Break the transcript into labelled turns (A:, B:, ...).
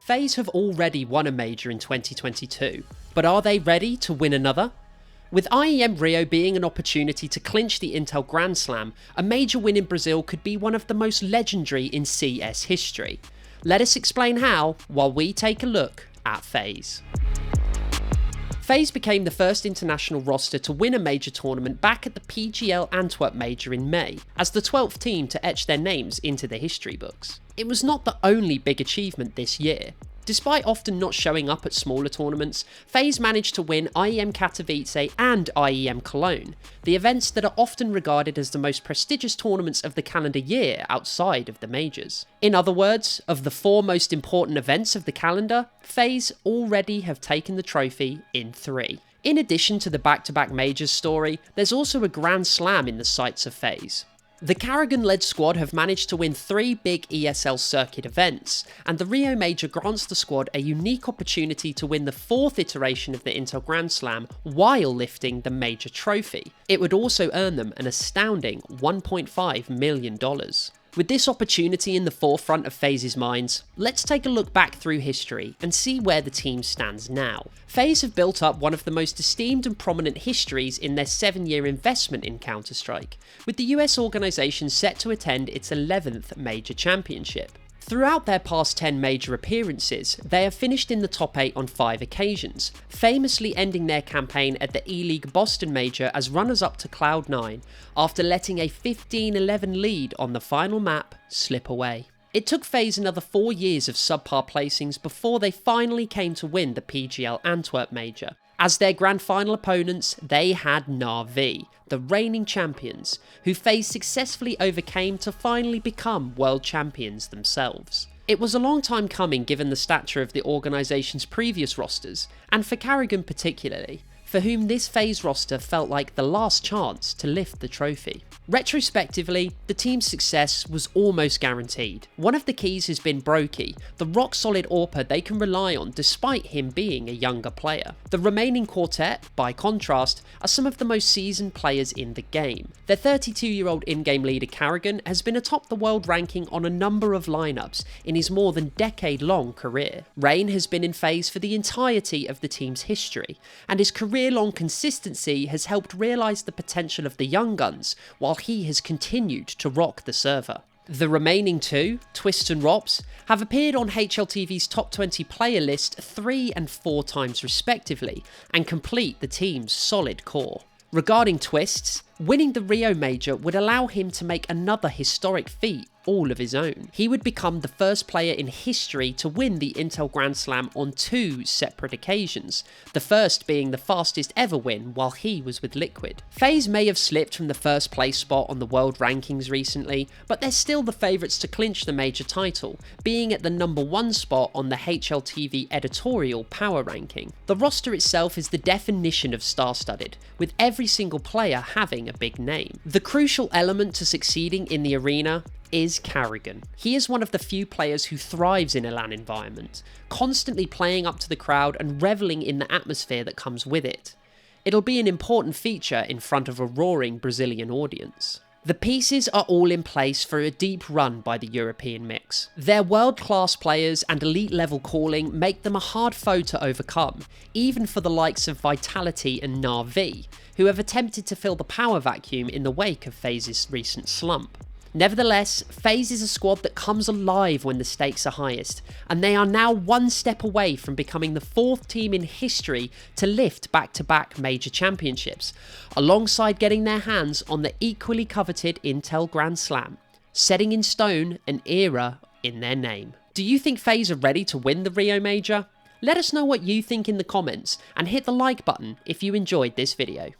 A: FaZe have already won a major in 2022, but are they ready to win another? With IEM Rio being an opportunity to clinch the Intel Grand Slam, a major win in Brazil could be one of the most legendary in CS history. Let us explain how, while we take a look at FaZe. FaZe became the first international roster to win a major tournament back at the PGL Antwerp Major in May, as the 12th team to etch their names into the history books. It was not the only big achievement this year. Despite often not showing up at smaller tournaments, FaZe managed to win IEM Katowice and IEM Cologne, the events that are often regarded as the most prestigious tournaments of the calendar year outside of the majors. In other words, of the 4 most important events of the calendar, FaZe already have taken the trophy in 3. In addition to the back-to-back majors story, there's also a Grand Slam in the sights of FaZe. The Carrigan-led squad have managed to win 3 big ESL circuit events, and the Rio Major grants the squad a unique opportunity to win the 4th iteration of the Intel Grand Slam while lifting the major trophy. It would also earn them an astounding $1.5 million. With this opportunity in the forefront of FaZe's minds, let's take a look back through history and see where the team stands now. FaZe have built up one of the most esteemed and prominent histories in their 7-year investment in Counter-Strike, with the US organisation set to attend its 11th major championship. Throughout their past 10 major appearances, they have finished in the top 8 on 5 occasions, famously ending their campaign at the E-League Boston Major as runners-up to Cloud9, after letting a 15-11 lead on the final map slip away. It took FaZe another 4 years of subpar placings before they finally came to win the PGL Antwerp Major. As their grand final opponents, they had Na'Vi, the reigning champions, who FaZe successfully overcame to finally become world champions themselves. It was a long time coming given the stature of the organisation's previous rosters, and for Carrigan particularly, for whom this FaZe roster felt like the last chance to lift the trophy. Retrospectively, the team's success was almost guaranteed. One of the keys has been Brokey, the rock-solid AWPer they can rely on despite him being a younger player. The remaining quartet, by contrast, are some of the most seasoned players in the game. Their 32-year-old in-game leader Carrigan has been atop the world ranking on a number of lineups in his more than decade-long career. Rain has been in FaZe for the entirety of the team's history, and his career-long consistency has helped realise the potential of the young guns, while he has continued to rock the server. The remaining 2, Twist and Rops, have appeared on HLTV's top 20 player list 3 and 4 times respectively, and complete the team's solid core. Regarding Twists, winning the Rio Major would allow him to make another historic feat all of his own. He would become the first player in history to win the Intel Grand Slam on 2 separate occasions, the first being the fastest ever win while he was with Liquid. FaZe may have slipped from the first place spot on the world rankings recently, but they're still the favourites to clinch the major title, being at the number 1 spot on the HLTV editorial power ranking. The roster itself is the definition of star-studded, with every single player having a big name. The crucial element to succeeding in the arena is Carrigan. He is one of the few players who thrives in a LAN environment, constantly playing up to the crowd and reveling in the atmosphere that comes with it. It'll be an important feature in front of a roaring Brazilian audience. The pieces are all in place for a deep run by the European mix. Their world-class players and elite-level calling make them a hard foe to overcome, even for the likes of Vitality and Na'Vi, who have attempted to fill the power vacuum in the wake of FaZe's recent slump. Nevertheless, FaZe is a squad that comes alive when the stakes are highest, and they are now 1 step away from becoming the 4th team in history to lift back-to-back major championships, alongside getting their hands on the equally coveted Intel Grand Slam, setting in stone an era in their name. Do you think FaZe are ready to win the Rio Major? Let us know what you think in the comments, and hit the like button if you enjoyed this video.